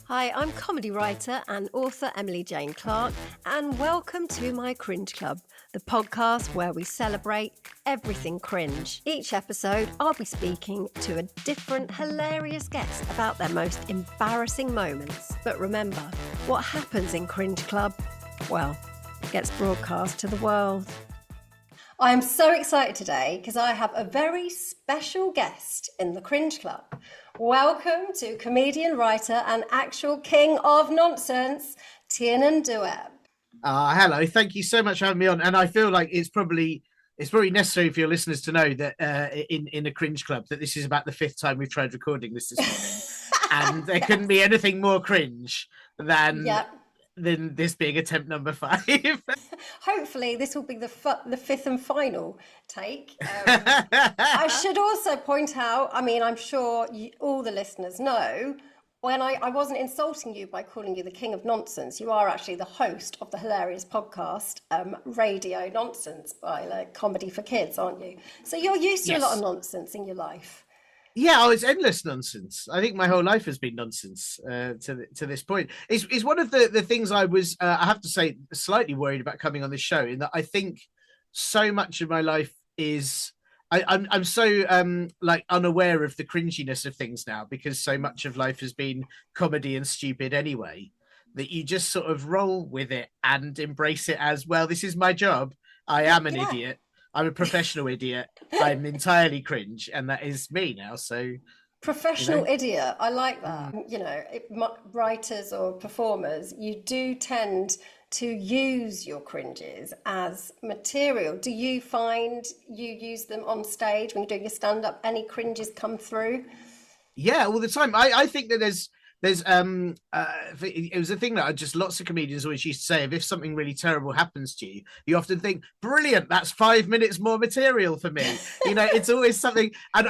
Hi, I'm comedy writer and author Emily Jane Clark, and welcome to my Cringe Club, the podcast where we celebrate everything cringe. Each episode, I'll be speaking to a different hilarious guest about their most embarrassing moments. But remember, what happens in Cringe Club, well, gets broadcast to the world. I am so excited today because I have a very special guest in the Cringe Club. Welcome to comedian, writer, and actual king of nonsense, Tiernan Douieb. Hello, thank you so much for having me on. And I feel like it's probably necessary for your listeners to know that in a Cringe Club that this is about the fifth time we've tried recording this morning, and there couldn't be anything more cringe than this being attempt number 5. Hopefully this will be the fifth and final take. I should also point out, I mean, I'm sure all the listeners know, when I wasn't insulting you by calling you the king of nonsense, you are actually the host of the hilarious podcast, Radio Nonsense by Comedy for Kids, aren't you? So you're used to a lot of nonsense in your life. Yeah, it's endless nonsense. I think my whole life has been nonsense to this point. It's one of the things I was, I have to say, slightly worried about coming on this show, in that I think so much of my life is, I'm so unaware of the cringiness of things now, because so much of life has been comedy and stupid anyway, that you just sort of roll with it and embrace it as, well, this is my job. I am an idiot. I'm a professional idiot. I'm entirely cringe, and that is me now. So, professional idiot, I like that. You know, writers or performers, you do tend to use your cringes as material. Do you find you use them on stage when you're doing your stand-up? Any cringes come through? Yeah, all the time. I think that there's it was a thing that lots of comedians always used to say, if something really terrible happens to you, you often think, brilliant, that's 5 minutes more material for me. You know, it's always something. And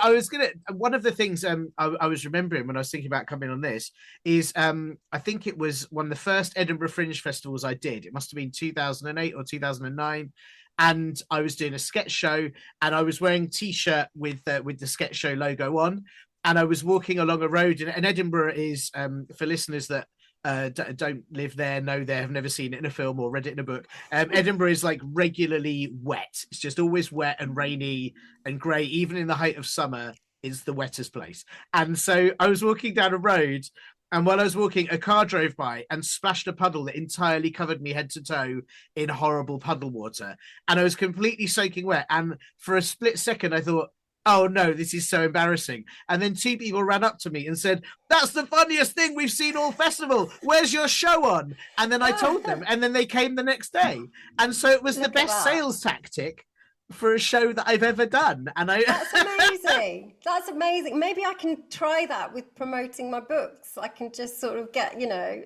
one of the things I was remembering when I was thinking about coming on this is I think it was one of the first Edinburgh Fringe festivals I did. It must have been 2008 or 2009. And I was doing a sketch show, and I was wearing a t-shirt with the sketch show logo on. And I was walking along a road, and Edinburgh is, for listeners that don't live there, have never seen it in a film or read it in a book, Edinburgh is like regularly wet. It's just always wet and rainy and grey. Even in the height of summer, it's the wettest place. And so I was walking down a road, and while I was walking, a car drove by and splashed a puddle that entirely covered me head to toe in horrible puddle water. And I was completely soaking wet. And for a split second, I thought, oh no, this is so embarrassing. And then 2 people ran up to me and said, that's the funniest thing we've seen all festival. Where's your show on? And then I told them, and then they came the next day. And so it was the best sales tactic for a show that I've ever done. And That's amazing. That's amazing. Maybe I can try that with promoting my books. I can just sort of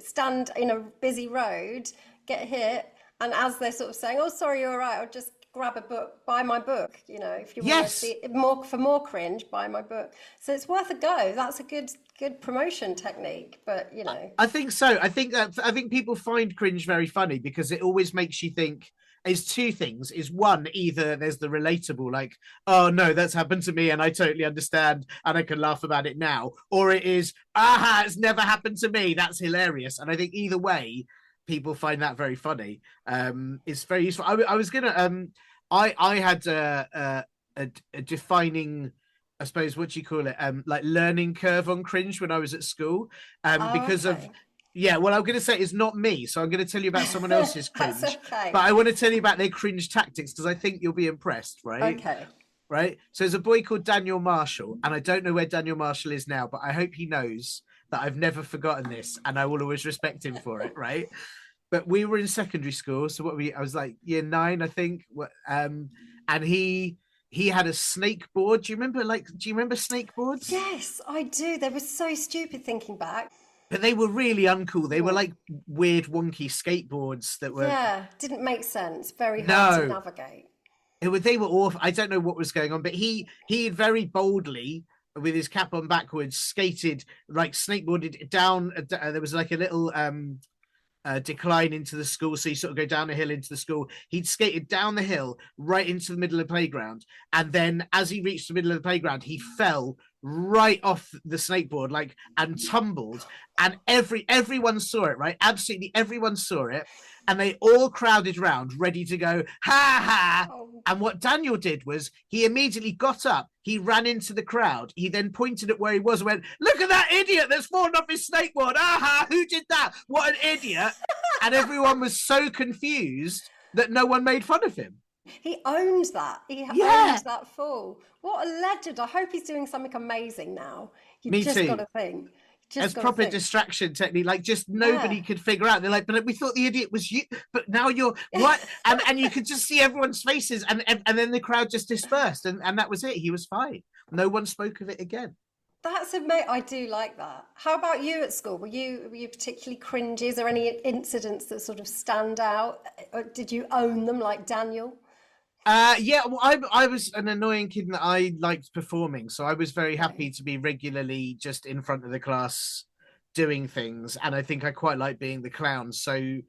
stand in a busy road, get hit, and as they're sort of saying, oh, sorry, you're all right, I'll just grab a book, buy my book. You know, if you want to see more cringe, buy my book. So it's worth a go. That's a good promotion technique. But you know, I think so. I think people find cringe very funny because it always makes you think. Is 2 things. Is one, either there's the relatable, like, oh no, that's happened to me and I totally understand and I can laugh about it now, or it is, aha, it's never happened to me. That's hilarious. And I think either way, people find that very funny. It's very useful. I was gonna I had a defining, I suppose, what do you call it, like learning curve on cringe when I was at school, because of what I'm gonna say is not me, so I'm gonna tell you about someone else's cringe. But I want to tell you about their cringe tactics because I think you'll be impressed, right? Okay. Right. So there's a boy called Daniel Marshall, and I don't know where Daniel Marshall is now, but I hope he knows that I've never forgotten this and I will always respect him for it, right? But we were in secondary school, so I was like year 9, I think. And he had a snake board. Do you remember snake boards? Yes, I do. They were so stupid thinking back. But they were really uncool. They were like weird, wonky skateboards that were... Yeah, didn't make sense. Very hard to navigate. They were awful. I don't know what was going on, but he very boldly, with his cap on backwards, skated, like snakeboarded down. There was like a little decline into the school, so you sort of go down a hill into the school. He'd skated down the hill right into the middle of the playground, and then as he reached the middle of the playground, he fell right off the snakeboard, like, and tumbled, and everyone saw it, right? Absolutely everyone saw it, and they all crowded round, ready to go, ha ha. Oh, And what Daniel did was he immediately got up, he ran into the crowd, he then pointed at where he was and went, look at that idiot that's fallen off his snakeboard. Aha, who did that? What an idiot. And everyone was so confused that no one made fun of him. he owns that. He Yeah. owns that fall. What a legend. I hope he's doing something amazing now. You've Me just too. got to think. As proper distraction technique, like just nobody could figure out. They're like, but we thought the idiot was you, but now you're what? And you could just see everyone's faces, and then the crowd just dispersed, and that was it. He was fine. No one spoke of it again. That's amazing. I do like that. How about you at school? Were you particularly cringy? Is there any incidents that sort of stand out? Or did you own them like Daniel? Yeah, well, I was an annoying kid that I liked performing, so I was very happy to be regularly just in front of the class doing things, and I think I quite like being the clown. So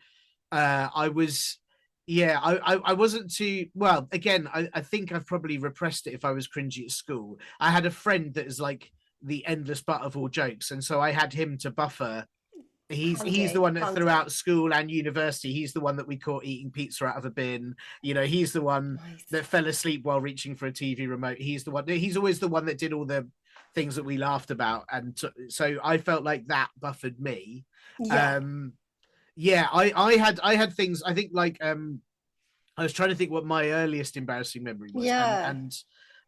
I was, yeah, I wasn't too well. Again, I think I've probably repressed it if I was cringy at school. I had a friend that is like the endless butt of all jokes, and so I had him to buffer. He's the one that throughout school and university, he's the one that we caught eating pizza out of a bin. You know, he's the one that fell asleep while reaching for a TV remote. He's always the one that did all the things that we laughed about. And so I felt like that buffered me. Yeah. I had things, I think, like I was trying to think what my earliest embarrassing memory was. Yeah.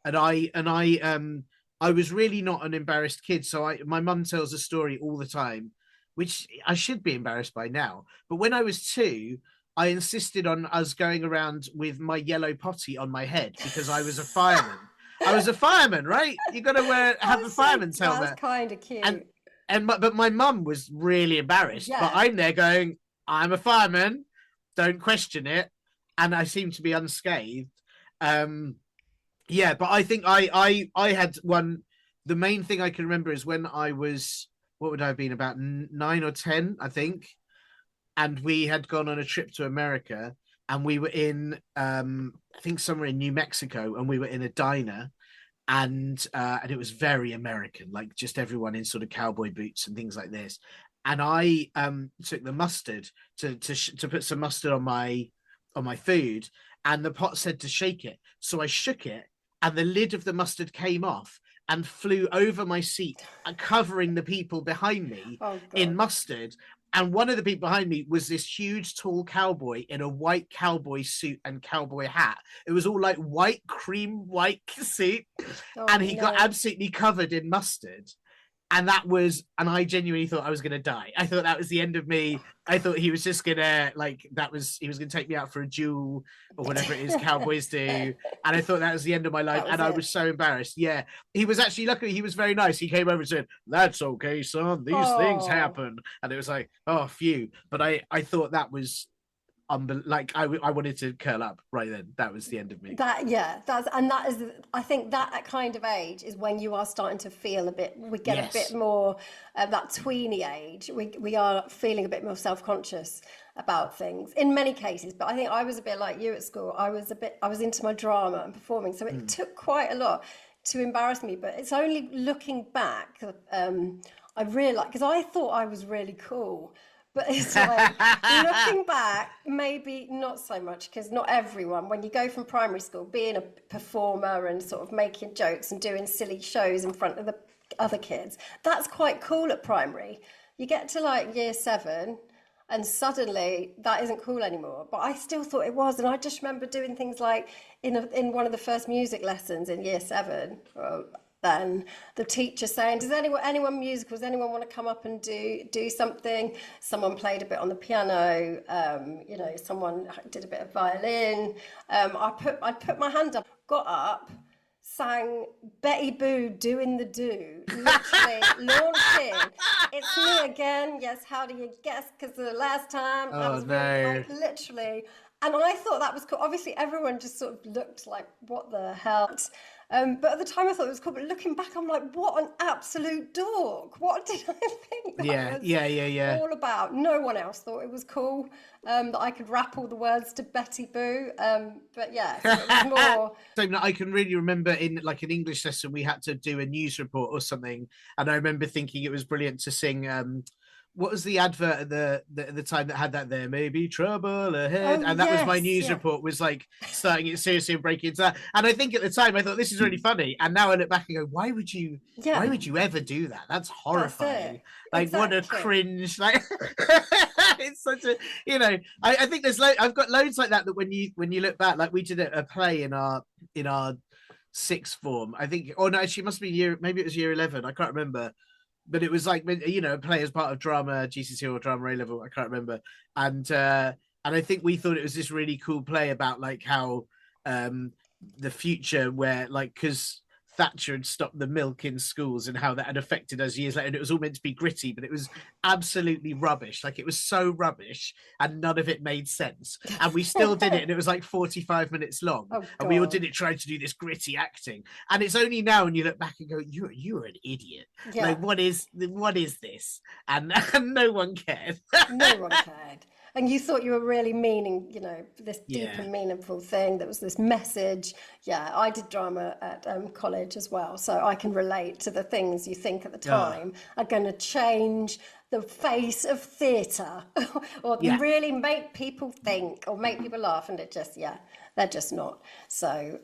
I was really not an embarrassed kid. So my mum tells a story all the time, which I should be embarrassed by now. But when I was 2, I insisted on us going around with my yellow potty on my head because I was a fireman. I was a fireman, right? You got to have a fireman's helmet. That's kind of cute. But my mum was really embarrassed. Yeah. But I'm there going, I'm a fireman. Don't question it. And I seem to be unscathed. Yeah, but I think I had one. The main thing I can remember is when I was, what would I have been, about 9 or 10, I think. And we had gone on a trip to America, and we were in, I think somewhere in New Mexico, and we were in a diner, and it was very American, like just everyone in sort of cowboy boots and things like this. And I took the mustard to put some mustard on my food, and the pot said to shake it. So I shook it, and the lid of the mustard came off and flew over my seat, covering the people behind me in mustard. And one of the people behind me was this huge, tall cowboy in a white cowboy suit and cowboy hat. It was all like cream white suit. And he got absolutely covered in mustard. And I genuinely thought I was going to die. I thought that was the end of me. I thought he was just going to, he was going to take me out for a duel or whatever it is cowboys do. And I thought that was the end of my life. And I was so embarrassed. Yeah. He was actually, luckily, he was very nice. He came over and said, that's okay, son. These things happen. And it was like, oh, phew. But I thought that was, I wanted to curl up right then. That was the end of me. I think that kind of age is when you are starting to feel a bit, we get a bit more that tweeny age. We are feeling a bit more self-conscious about things in many cases. But I think I was a bit like you at school. I was into my drama and performing. So it took quite a lot to embarrass me. But it's only looking back, I realized, because I thought I was really cool. But it's like, looking back, maybe not so much, because not everyone, when you go from primary school, being a performer and sort of making jokes and doing silly shows in front of the other kids, that's quite cool at primary. You get to like year 7 and suddenly that isn't cool anymore. But I still thought it was. And I just remember doing things like in one of the first music lessons in year 7, then the teacher saying, does anyone musical, does anyone want to come up and do something? Someone played a bit on the piano, someone did a bit of violin. I put my hand up, got up, sang Betty Boo doing the do, literally launched in. It's me again. Yes, how do you guess? Because the last time I was literally. And I thought that was cool. Obviously, everyone just sort of looked like, what the hell? But at the time I thought it was cool, but looking back I'm like, what an absolute dork. What did I think that was all about? No one else thought it was cool, that I could rap all the words to Betty Boo. But yeah, so it was more... So I can really remember in like an English lesson we had to do a news report or something, and I remember thinking it was brilliant to sing what was the advert at the time that had that? There may be trouble ahead, and that was my news report, was like starting it seriously and breaking into that. And I think at the time I thought this is really funny, and now I look back and go, why would you ever do that? That's horrifying. Like what a cringe! Like it's such a, you know, I think there's I've got loads like that when you look back, like we did a play in our sixth form, I think, or no, actually it must be maybe it was year 11, I can't remember. But it was like, you know, play as part of drama GCSE or drama A level, I can't remember. And I think we thought it was this really cool play about like how the future, where like, because Thatcher had stopped the milk in schools and how that had affected us years later. And it was all meant to be gritty, but it was absolutely rubbish. Like it was so rubbish and none of it made sense. And we still did it, and it was like 45 minutes long. And we all did it trying to do this gritty acting. And it's only now when you look back and go, you were an idiot. Yeah. Like what is this? And no one cared. No one cared. And you thought you were really meaning, you know, this deep and meaningful thing. That was this message. Yeah, I did drama at college as well, so I can relate to the things you think at the time are going to change the face of theatre or really make people think or make people laugh, and it just, they're just not. So,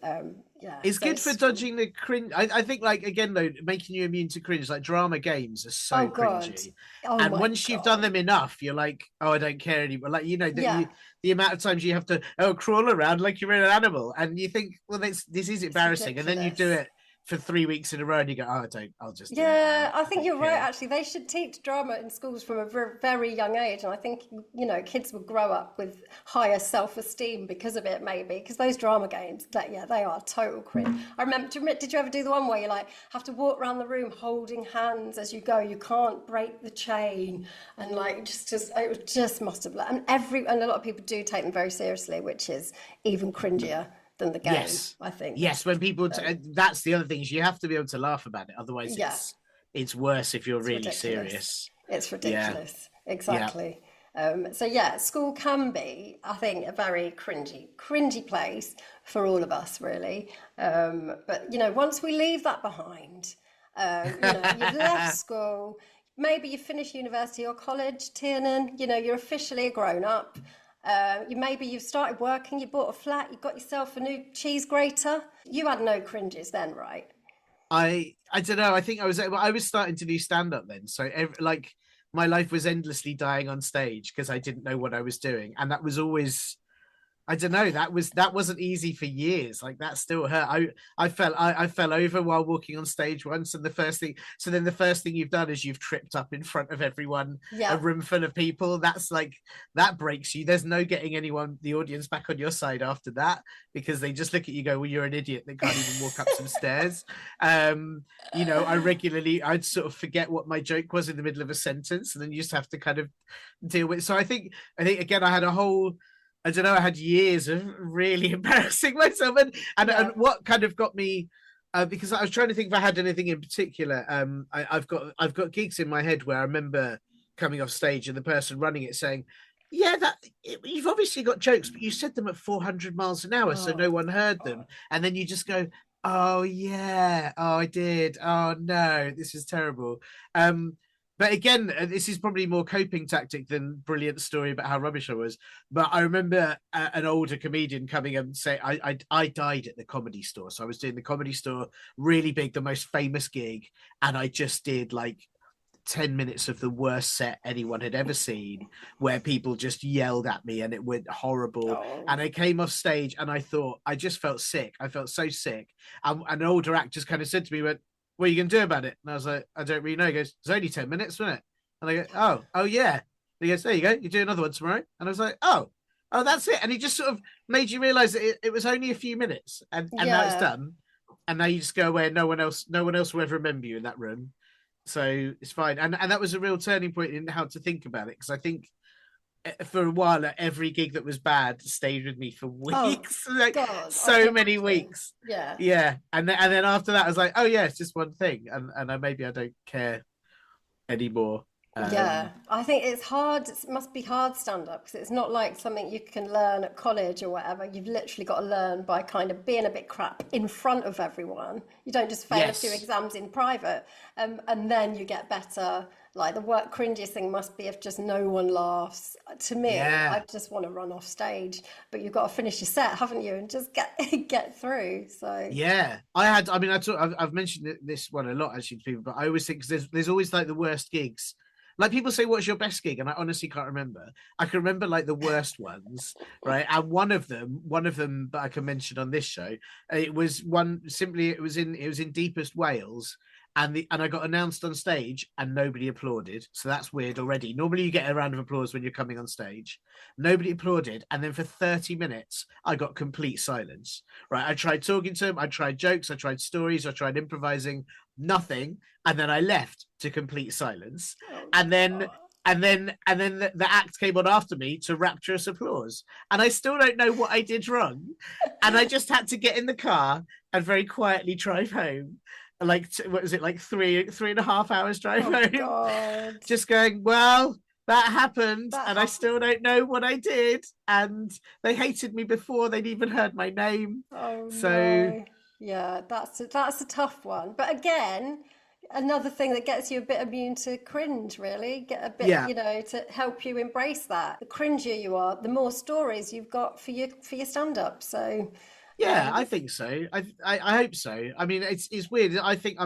it's good for dodging the cringe. I think, like, again, though, making you immune to cringe, like drama games are so cringy. And once you've done them enough, you're like, oh, I don't care anymore. Like, you know, the amount of times you have to crawl around like you're an animal, and you think, well, this is embarrassing. And then you do it for 3 weeks in a row and you go, I'll just do it. I think you're right, actually. They should teach drama in schools from a very, very young age, and I think, you know, kids will grow up with higher self-esteem because of it, maybe, because those drama games, they are total cringe. I remember, did you ever do the one where you like have to walk around the room holding hands as you go, you can't break the chain, and like it just must have, and a lot of people do take them very seriously, which is even cringier than the game, I think. Yes, when people... that's the other thing, is you have to be able to laugh about it. Otherwise, it's worse if you're really serious. It's ridiculous. Yeah. Exactly. Yeah. School can be, I think, a very cringy place for all of us, really. But, you know, once we leave that behind, you know, you've left school, maybe you finish university or college, Tiernan, you know, you're officially a grown-up. You've started working, you bought a flat, you got yourself a new cheese grater. You had no cringes then, right? I don't know. I think I was starting to do stand-up then. So like my life was endlessly dying on stage because I didn't know what I was doing. And that was always, I don't know, that wasn't easy for years. Like that still hurt. I fell over while walking on stage once, and the first thing you've done is you've tripped up in front of everyone, a room full of people. That's like, that breaks you. There's no getting the audience back on your side after that, because they just look at you, go, well, you're an idiot that can't even walk up some stairs. You know, I'd sort of forget what my joke was in the middle of a sentence, and then you just have to kind of deal with it. So I think again, I had a whole, I don't know, I had years of really embarrassing myself, and what kind of got me, because I was trying to think if I had anything in particular. I've got gigs in my head where I remember coming off stage and the person running it saying, you've obviously got jokes, but you said them at 400 miles an hour, so no one heard them. And then you just go, oh yeah, I did. Oh no, this is terrible. But again, this is probably more coping tactic than brilliant story about how rubbish I was. But I remember an older comedian coming and say, I died at the Comedy Store. So I was doing the Comedy Store, really big, the most famous gig. And I just did like 10 minutes of the worst set anyone had ever seen, where people just yelled at me and it went horrible. And I came off stage and I thought, I just felt sick. I felt so sick. And an older act just kind of said to me, what are you going to do about it? And I was like, I don't really know. He goes, it's only 10 minutes, wasn't it? And I go, oh yeah. And he goes, there you go. You do another one tomorrow. And I was like, oh, that's it. And he just sort of made you realize that it was only a few minutes, and now it's done. And now you just go away, and no one else will ever remember you in that room. So it's fine. And that was a real turning point in how to think about it. Because I think for a while, every gig that was bad stayed with me for weeks. Oh, like God, so many weeks. Yeah. And then after that I was like, oh yeah, it's just one thing, and maybe I don't care anymore. Yeah, I think it's hard. It must be hard stand up because it's not like something you can learn at college or whatever. You've literally got to learn by kind of being a bit crap in front of everyone. You don't just fail a few Yes. exams in private, and then you get better. Like the work cringiest thing must be if just no one laughs. To me, Yeah. I just want to run off stage, but you've got to finish your set, haven't you, and just get get through. So Yeah, I mean, I've mentioned this one a lot actually to people, but I always think 'cause there's always like the worst gigs. Like people say, "What's your best gig?" And I honestly can't remember. I can remember like the worst ones, right? And one of them that I can mention on this show, it was one simply. It was in deepest Wales, and I got announced on stage, and nobody applauded. So that's weird already. Normally, you get a round of applause when you're coming on stage. Nobody applauded, and then for 30 minutes, I got complete silence. Right? I tried talking to him, I tried jokes, I tried stories, I tried improvising, nothing, and then I left to complete silence. oh And then God. the act came on after me to rapturous applause, and I still don't know what I did wrong, and I just had to get in the car and very quietly drive home. Like what was it, like 3.5 hours drive Oh home, God. just going, well, that happened, That and I still don't know what I did, and they hated me before they'd even heard my name. Oh So no. Yeah, that's a tough one. But again, another thing that gets you a bit immune to cringe, really. Get a bit, yeah, to help you embrace that. The cringier you are, the more stories you've got for your stand-up. So, yeah, I um, think so. I hope so. I mean, it's weird. I think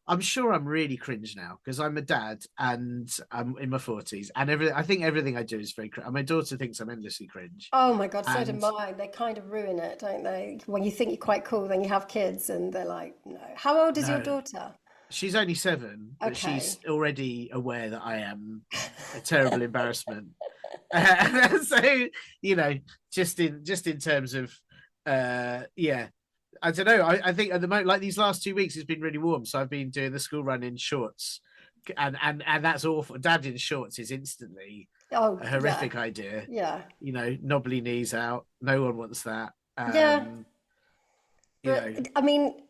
I'm sure I'm really cringe now because I'm a dad and I'm in my 40s, and I think everything I do is very cringe. My daughter thinks I'm endlessly cringe, oh my God, so do and mine. They kind of ruin it, don't they? When you think you're quite cool, then you have kids and they're like, no. How old is your no, daughter? she's only 7, but she's Okay. already aware that I am a terrible embarrassment. So you know, just in terms of yeah, I don't know. I think at the moment, like these last 2 weeks, it's been really warm, so I've been doing the school run in shorts, and that's awful. Dad in shorts is instantly Oh, a yeah. horrific idea. Yeah. Knobbly knees out. No one wants that. Yeah. You But know, I mean,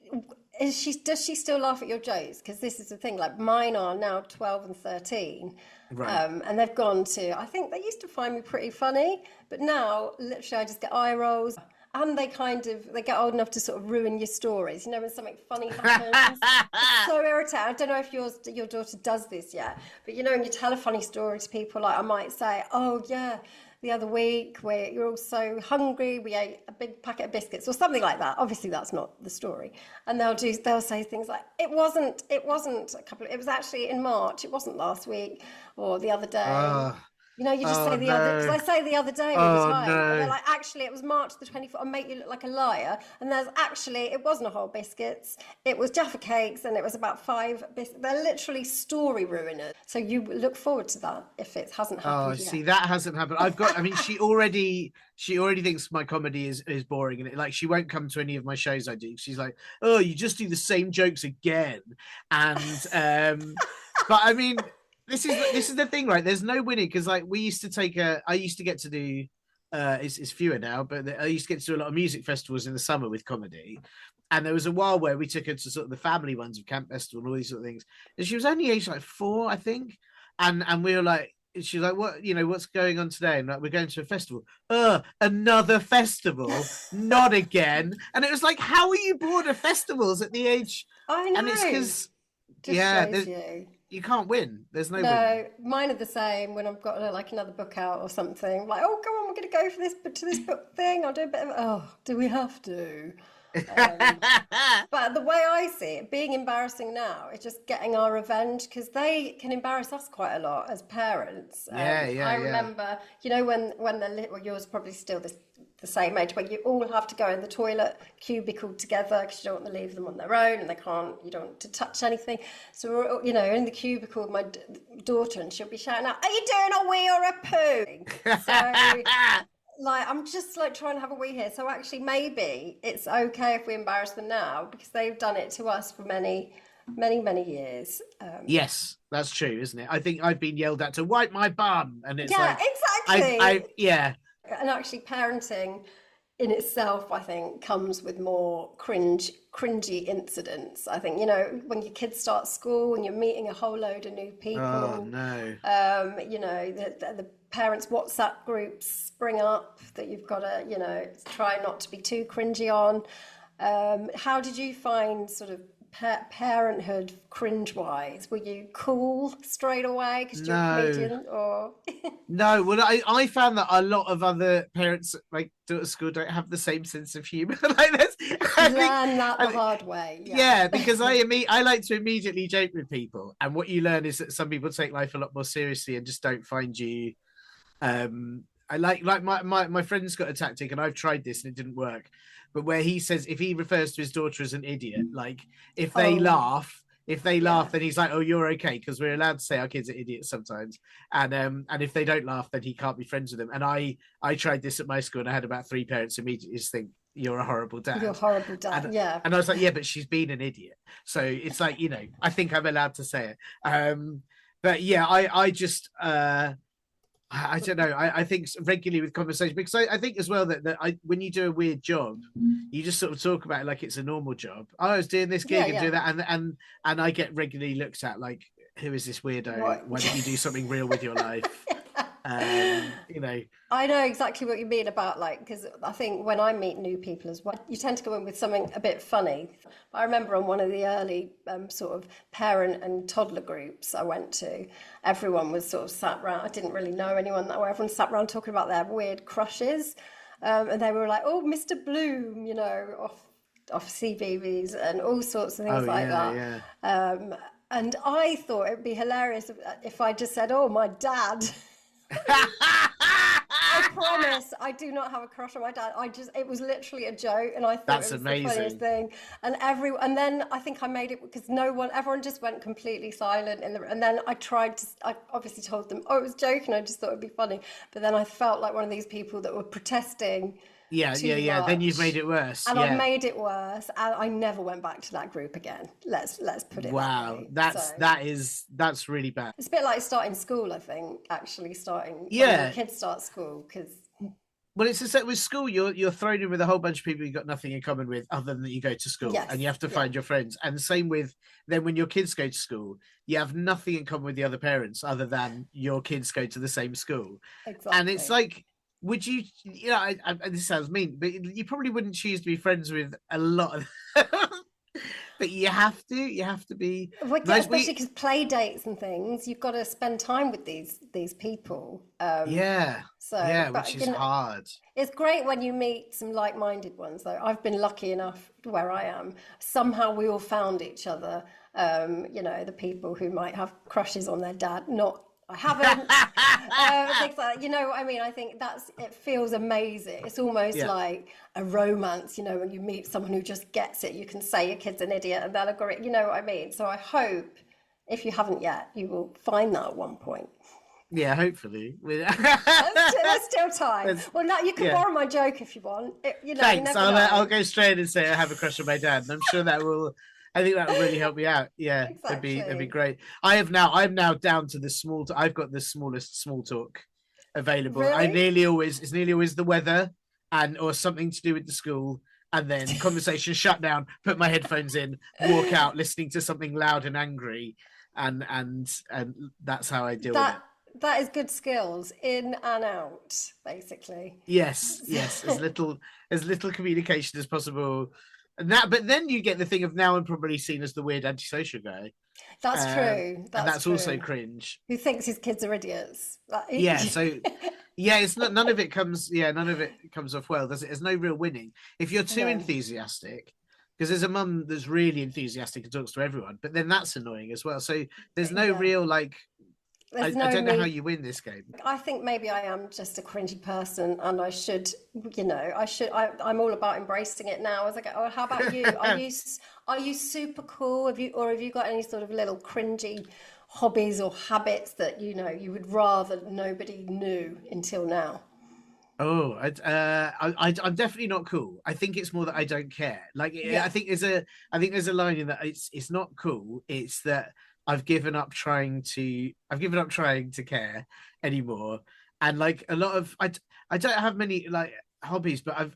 does she still laugh at your jokes? Because this is the thing, like mine are now 12 and 13. right. And they've gone to, I think they used to find me pretty funny, but now literally I just get eye rolls. And they get old enough to sort of ruin your stories. You know, when something funny happens, it's so irritating. I don't know if your daughter does this yet, but you know, when you tell a funny story to people, like I might say, oh yeah, the other week where you're all so hungry, we ate a big packet of biscuits or something like that. Obviously, that's not the story. And they'll say things like, it wasn't it was actually in March, it wasn't last week or the other day. Oh, You know, you just oh say the other, because no. I say the other day all the Oh time, and they're no. like, actually, it was March the 24th, and make you look like a liar. And there's actually, it wasn't a whole biscuits, it was Jaffa cakes, and it was about 5 biscuits. They're literally story ruiners. So you look forward to that if it hasn't Oh, happened yet. see, that hasn't happened. I mean, she already thinks my comedy is boring, and like she won't come to any of my shows I do. She's like, "Oh, you just do the same jokes again," and but I mean, this is the thing, right? There's no winning because like I used to get to do it's fewer now, but I used to get to do a lot of music festivals in the summer with comedy. And there was a while where we took her to sort of the family ones of Camp Festival and all these sort of things. And she was only aged like 4, I think. And we were like, she's like, what's going on today? And like, we're going to a festival. Another festival, not again. And it was like, how are you bored of festivals at the age? I And it's know. because, Just yeah, shows you. you can't win. There's no winning. No, mine are the same when I've got like another book out or something. I'm like, oh, come on, we're going to go for this, but to this book thing. I'll do a bit of, oh, do we have to? Um, But the way I see it, being embarrassing now is just getting our revenge because they can embarrass us quite a lot as parents. Yeah, I yeah, yeah. remember, you know, when they're little, yours probably still the same age, where you all have to go in the toilet cubicle together because you don't want to leave them on their own and you don't want to touch anything. So we're, you know, in the cubicle with my daughter and she'll be shouting out, "Are you doing a wee or a poo?" So like I'm just like trying to have a wee here. So actually maybe it's okay if we embarrass them now because they've done it to us for many many, many years. Yes, that's true, isn't it? I think I've been yelled at to wipe my bum, and it's Yeah, like, exactly. yeah. And actually, parenting in itself, I think, comes with more cringy incidents. I think, when your kids start school and you're meeting a whole load of new Oh people, no. the parents' WhatsApp groups spring up that you've got to, try not to be too cringy on. How did you find sort of parenthood cringe-wise? Were you cool straight away because you're a No. comedian, or? No, well, I found that a lot of other parents, like at school, don't have the same sense of humor. Like this, Learn that the hard way. Yeah, because I like to immediately joke with people, and what you learn is that some people take life a lot more seriously and just don't find you. I like my friend's got a tactic, and I've tried this and it didn't work, but where he says if he refers to his daughter as an idiot, like if they laugh. If they laugh, then he's like, "Oh, you're okay," because we're allowed to say our kids are idiots sometimes. And if they don't laugh, then he can't be friends with them. And I tried this at my school, and I had about 3 parents immediately just think you're a horrible dad. You're a horrible dad. And I was like, yeah, but she's been an idiot. So it's like, I think I'm allowed to say it. But yeah, I just. I don't know. I think regularly with conversation, because I think as well that when you do a weird job, you just sort of talk about it like it's a normal job. I was doing this gig and do that, and I get regularly looked at like, who is this weirdo? What? Why don't you do something real with your life? I know exactly what you mean about because I think when I meet new people as well, you tend to go in with something a bit funny. I remember on one of the early sort of parent and toddler groups I went to, everyone was sort of sat around. I didn't really know anyone that way. Everyone sat around talking about their weird crushes, and they were like, "Oh, Mr. Bloom," off CBeebies and all sorts of things like that. Yeah. And I thought it'd be hilarious if I just said, "Oh, my dad." I promise I do not have a crush on my dad. It was literally a joke, and I thought that's it was amazing. the funniest thing. And then I think I made it because everyone just went completely silent and then I obviously told them, oh, it was joking. I just thought it'd be funny. But then I felt like one of these people that were protesting. Yeah. Then you've made it worse. And I've made it worse, and I never went back to that group again. Let's put it. Wow, that way. That's really bad. It's a bit like starting school, I think. Actually, starting when your kids start school, because. Well, it's just that with school, you're thrown in with a whole bunch of people you've got nothing in common with, other than that you go to school, and you have to find your friends. And the same with then when your kids go to school, you have nothing in common with the other parents, other than your kids go to the same school. Exactly. And it's like, would you? This sounds mean, but you probably wouldn't choose to be friends with a lot of. But you have to be. Well, yeah, especially because play dates and things, you've got to spend time with these people. Which is hard. It's great when you meet some like-minded ones, though. I've been lucky enough where I am. Somehow we all found each other. The people who might have crushes on their dad, I haven't. Things like that. You know what I mean? I think it feels amazing. It's almost like a romance, when you meet someone who just gets it. You can say your kid's an idiot and they'll agree. You know what I mean? So I hope, if you haven't yet, you will find that at one point. Yeah, hopefully. There's still time. Well, no, you can borrow my joke if you want. Thanks. I'll go straight and say I have a crush on my dad, and I'm sure that will. I think that would really help me out. Yeah, exactly. It'd be great. I'm now down to the small. I've got the smallest small talk available. Really? It's nearly always the weather or something to do with the school, and then conversation shut down. Put my headphones in, walk out, listening to something loud and angry, and that's how I deal with it. That is good skills, in and out, basically. Yes, as little communication as possible. But then you get the thing of now I'm probably seen as the weird antisocial guy. That's true. That's true. Also cringe. Who thinks his kids are idiots? It's not. None of it comes off well, does it? There's no real winning. If you're too enthusiastic, because there's a mum that's really enthusiastic and talks to everyone, but then that's annoying as well. So there's no real I don't know how you win this game. I think maybe I am just a cringy person, and I should. I'm all about embracing it now. As I go, oh, how about you? Are you super cool? Have you got any sort of little cringy hobbies or habits that you would rather nobody knew until now? Oh, I'm definitely not cool. I think it's more that I don't care. Like, Yeah. I think there's a line in that it's not cool. It's that I've given up trying to care anymore. And like a lot of, I don't have many like hobbies, but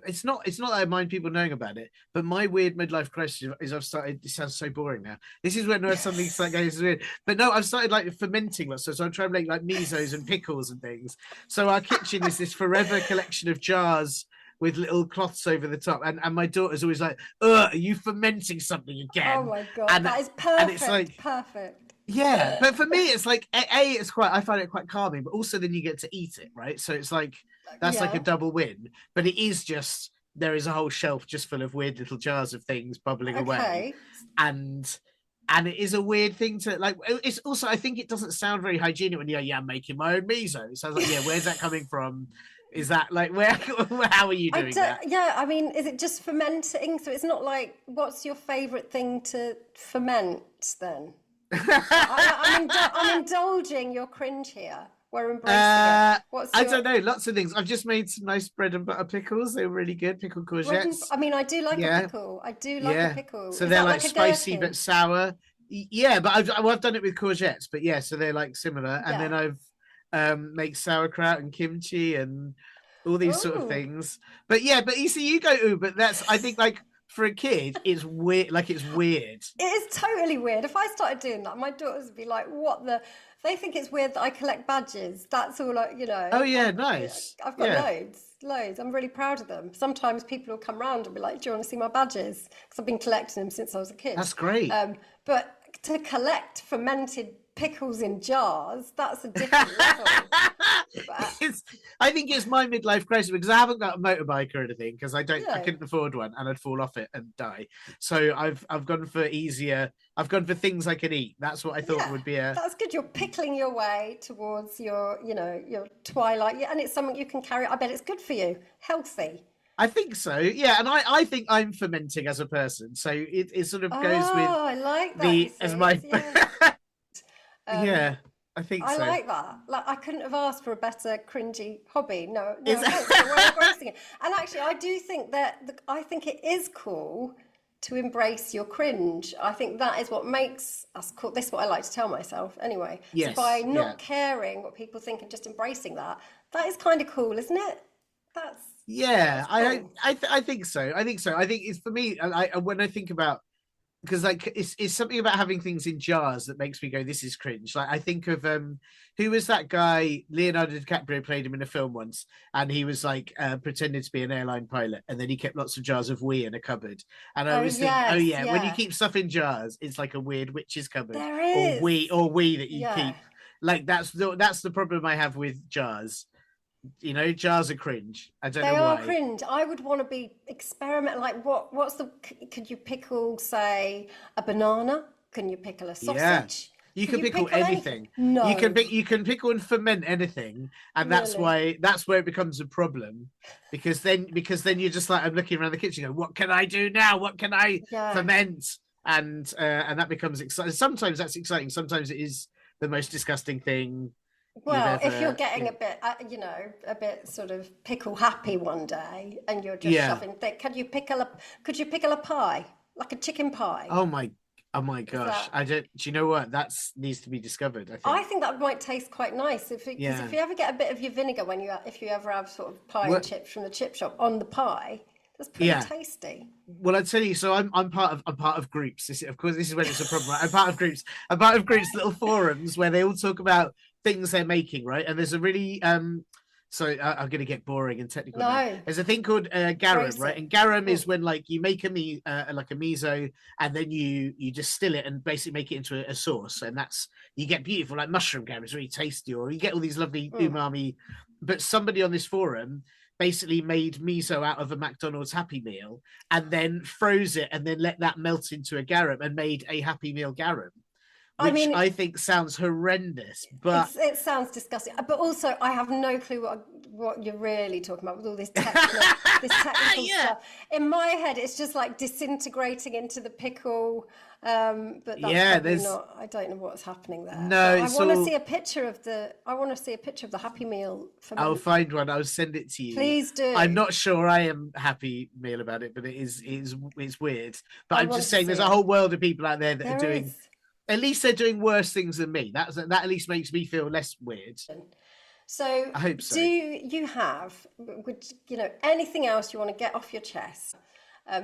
it's not that I mind people knowing about it. But my weird midlife crisis is I've started. This sounds so boring now. This is when something's like goes weird. But no, I've started like fermenting lots. So I'm trying to make like misos and pickles and things. So our kitchen is this forever collection of jars with little cloths over the top. And my daughter's always like, ugh, are you fermenting something again? Oh my God, that is perfect. And it's like, perfect. yeah, but for me, it's like I find it quite calming, but also then you get to eat it, right? So it's like that's like a double win. But it is just there is a whole shelf just full of weird little jars of things bubbling away, and it is a weird thing to like. It's also I think it doesn't sound very hygienic when you're I'm making my own miso. It sounds like where's that coming from? Is that like where? How are you doing that? Yeah, I mean, is it just fermenting? So it's not like what's your favourite thing to ferment then? I'm indulging your cringe here. We're embracing it. I don't know, lots of things. I've just made some nice bread and butter pickles. They were really good, pickled courgettes. I mean, I do like a pickle. I do like a pickle. So they're like spicy but sour. Yeah, but I've done it with courgettes. But yeah, so they're like similar. And then I've make sauerkraut and kimchi and all these sort of things. But yeah, but you see, you go ooh, but that's I think like. For a kid, it's weird. Like it's weird. It is totally weird. If I started doing that, my daughters would be like, "What the?" They think it's weird that I collect badges. That's all, Oh yeah, nice. I've got loads. I'm really proud of them. Sometimes people will come round and be like, "Do you want to see my badges?" Because I've been collecting them since I was a kid. That's great. But to collect fermented pickles in jars, that's a different level. I think it's my midlife crisis because I haven't got a motorbike or anything because I couldn't afford one and I'd fall off it and die. So I've gone for easier. I've gone for things I can eat. That's what I thought would be a. That's good. You're pickling your way towards your twilight, and it's something you can carry. I bet it's good for you, healthy. I think so, yeah, and I think I'm fermenting as a person, so it sort of goes with. Oh, I like that. As my. Yeah. I think I so. like that. Like I couldn't have asked for a better cringy hobby. No, we're embracing it. And actually, I do think I think it is cool to embrace your cringe. I think that is what makes us cool. This is what I like to tell myself, anyway. Yes, so by not caring what people think and just embracing that is kind of cool, isn't it? That's cool. I think so. I think it's for me. When I think about. Because like it's something about having things in jars that makes me go, this is cringe. Like I think of who was that guy? Leonardo DiCaprio played him in a film once, and he was like pretending to be an airline pilot, and then he kept lots of jars of wee in a cupboard. And I always think, when you keep stuff in jars, it's like a weird witch's cupboard, or wee that you keep. Like that's the problem I have with jars. Jars are cringe. I don't know why. They are cringe. I would want to be experimental. Like, could you pickle, say, a banana? Can you pickle a sausage? Yeah. You can pickle anything. No. You can pickle and ferment anything, and that's where it becomes a problem, because then you're just like I'm looking around the kitchen, going, what can I do now? What can I ferment? And that becomes exciting. Sometimes that's exciting. Sometimes it is the most disgusting thing. Well, if you're getting a bit sort of pickle happy one day, and you're just shoving thick, could you pickle a pie, like a chicken pie? Oh my gosh! Do you know what? That needs to be discovered. I think that might taste quite nice if you ever get a bit of your vinegar if you ever have sort of pie and chips from the chip shop on the pie. That's pretty tasty. Well, I tell you, so I'm part of groups. This is when it's a problem. Right? I'm part of groups. I'm part of groups, little forums where they all talk about things they're making, right? And there's a really so I'm going to get boring and technical. No. There's a thing called garum, right? And garum is when like you make a miso, and then you distill it and basically make it into a sauce, and you get beautiful like mushroom garum. It's really tasty, or you get all these lovely umami. But somebody on this forum basically made miso out of a McDonald's Happy Meal and then froze it and then let that melt into a garum and made a Happy Meal garum. Which I think sounds horrendous, but it sounds disgusting. But also, I have no clue what you're really talking about with all this technical stuff. In my head, it's just like disintegrating into the pickle. But that's probably not. I don't know what's happening there. No, I want to see a picture of the. I want to see a picture of the Happy Meal. I'll find one. I'll send it to you. Please do. I'm not sure I am Happy Meal about it, but it's weird. But I'm just saying, there's a whole world of people out there that are doing. At least they're doing worse things than me. That at least makes me feel less weird. So I hope so. Do you have, anything else you want to get off your chest?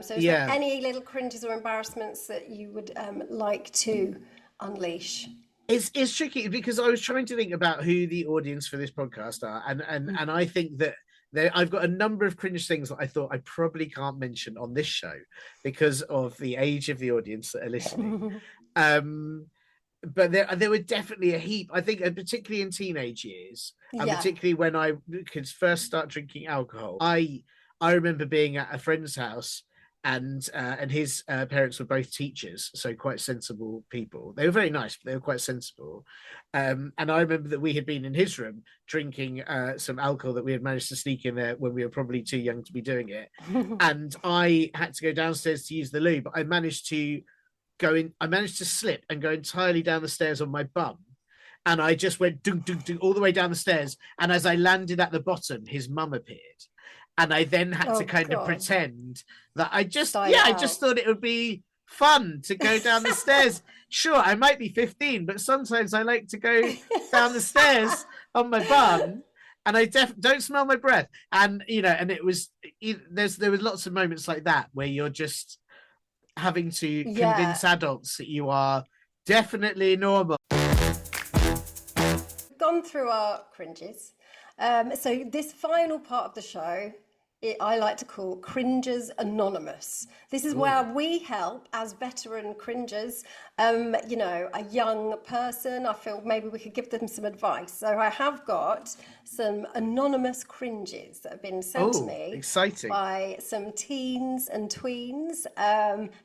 So is there any little cringes or embarrassments that you would like to unleash? It's tricky because I was trying to think about who the audience for this podcast are, and I think that I've got a number of cringe things that I thought I probably can't mention on this show because of the age of the audience that are listening. But there were definitely a heap, I think, particularly in teenage years, and particularly when I could first start drinking alcohol. I remember being at a friend's house, and his parents were both teachers, so quite sensible people. They were very nice, but they were quite sensible. And I remember that we had been in his room drinking some alcohol that we had managed to sneak in there when we were probably too young to be doing it. And I had to go downstairs to use the loo, but I managed to slip and go entirely down the stairs on my bum. And I just went dunk, dunk, dunk, all the way down the stairs. And as I landed at the bottom, his mum appeared. And I then had to kind of pretend that I just thought it would be fun to go down the stairs. Sure, I might be 15, but sometimes I like to go down the stairs on my bum, and I don't smell my breath. And, and there was lots of moments like that where you're just having to convince adults that you are definitely normal. Gone through our cringes. So this final part of the show, I like to call Cringers Anonymous. This is where we help, as veteran cringers, a young person. I feel maybe we could give them some advice. So I have got some anonymous cringes that have been sent to me by some teens and tweens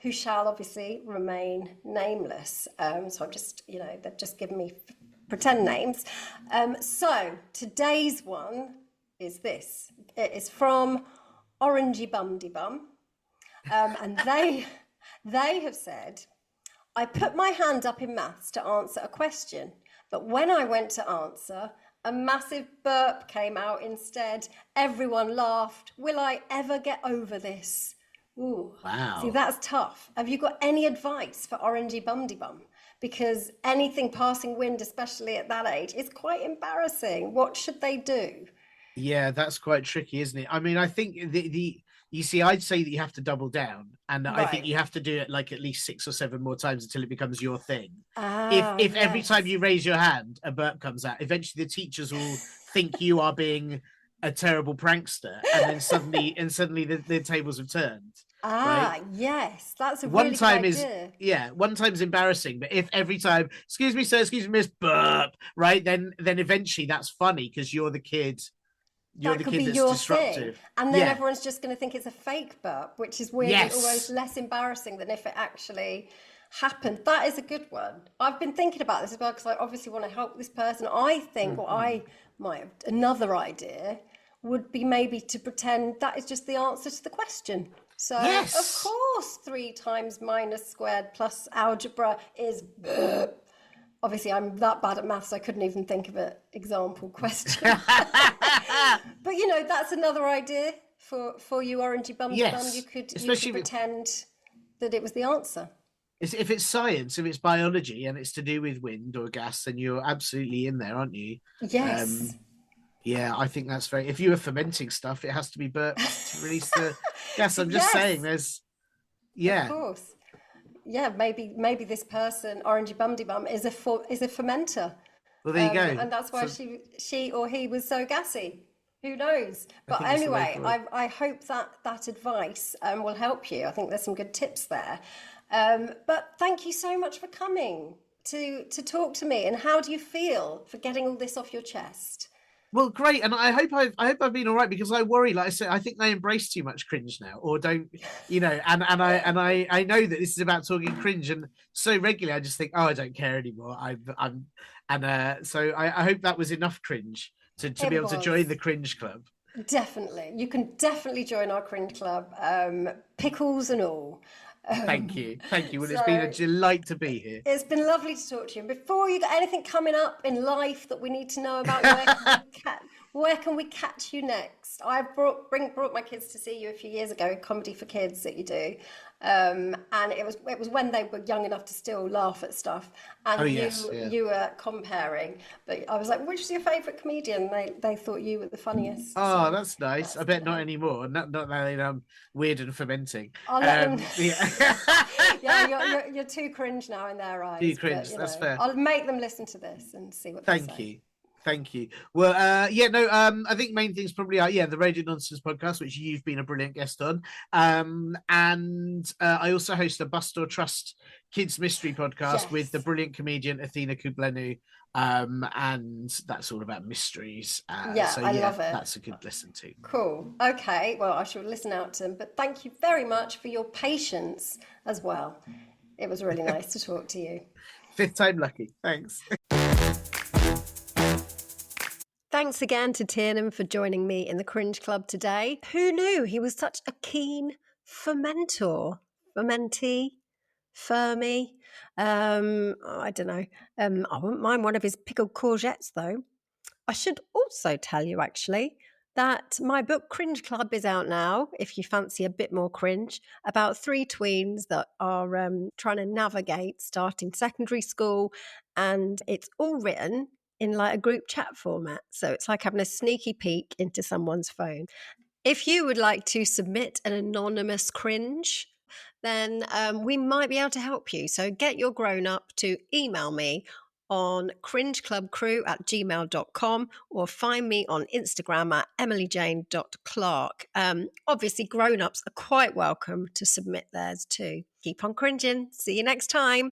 who shall obviously remain nameless. So I'm just, they've just given me pretend names. So today's one is this. It is from Orangey Bumdy Bum. And they have said, I put my hand up in maths to answer a question, but when I went to answer, a massive burp came out instead. Everyone laughed. Will I ever get over this? Ooh, wow. See, that's tough. Have you got any advice for Orangey Bumdy Bum? Because anything passing wind, especially at that age, is quite embarrassing. What should they do? Yeah, that's quite tricky, isn't it? I mean, I think you see, I'd say that you have to double down, and I think you have to do it like at least 6 or 7 more times until it becomes your thing. If every time you raise your hand, a burp comes out, eventually the teachers will think you are being a terrible prankster, and then suddenly the tables have turned. Right? Yes, that's a really good idea. One time's embarrassing, but if every time, excuse me, sir, excuse me, miss, burp, right, then eventually that's funny because you're the kid. You're the kid that's disruptive. Thing. And then everyone's just going to think it's a fake burp, which is weirdly always less embarrassing than if it actually happened. That is a good one. I've been thinking about this as well because I obviously want to help this person. I think what I might have, another idea would be maybe to pretend that is just the answer to the question. So, of course, 3 times minus squared plus algebra is burp. Obviously, I'm that bad at maths, I couldn't even think of an example question. But, that's another idea for you, Orangey Bum. You could pretend that it was the answer. If it's science, if it's biology, and it's to do with wind or gas, then you're absolutely in there, aren't you? Yes. Yeah, I think that's very... If you were fermenting stuff, it has to be burps to release the gas. I'm just saying there's... Yeah. Of course. Yeah, maybe this person, Orangey Bumdy Bum, is a fermenter. Well, there you go. And that's why she or he was so gassy. Who knows? But anyway, I hope that advice will help you. I think there's some good tips there. But thank you so much for coming to talk to me. And how do you feel for getting all this off your chest? Well, great, and I hope I've been all right, because I worry, like I said, I think they embrace too much cringe now, or don't, and I know that this is about talking cringe, and so regularly I just think, oh, I don't care anymore. So I hope that was enough cringe to be able to join the Cringe Club. Definitely. You can definitely join our Cringe Club, pickles and all. Thank you. Well, it's been a delight to be here. It's been lovely to talk to you. And before you got anything coming up in life that we need to know about, where can we catch you next? I brought my kids to see you a few years ago, Comedy for Kids that you do. And it was when they were young enough to still laugh at stuff. And you were comparing. But I was like, which is your favourite comedian? They thought you were the funniest. Oh, so that's nice. I bet not anymore. Not that I'm weird and fermenting. Yeah, you're too cringe now in their eyes. Too cringe, but, that's fair. I'll make them listen to this and see what they say. Thank you. Well, I think main things probably are, the Radio Nonsense podcast, which you've been a brilliant guest on. And I also host a Bust or Trust Kids Mystery podcast with the brilliant comedian Athena Kublenu. And that's all about mysteries. I love it. That's a good listen to. Cool. Okay. Well, I shall listen out to them. But thank you very much for your patience as well. It was really nice to talk to you. 5th time lucky. Thanks. Thanks again to Tiernan for joining me in the Cringe Club today. Who knew he was such a keen fermentee? Fermi? I don't know. I wouldn't mind one of his pickled courgettes, though. I should also tell you, actually, that my book Cringe Club is out now, if you fancy a bit more cringe, about 3 tweens that are trying to navigate starting secondary school, and it's all written in like a group chat format. So it's like having a sneaky peek into someone's phone. If you would like to submit an anonymous cringe, then we might be able to help you. So get your grown-up to email me on cringeclubcrew@gmail.com or find me on Instagram at emilyjane.clark. Obviously, grown-ups are quite welcome to submit theirs too. Keep on cringing. See you next time.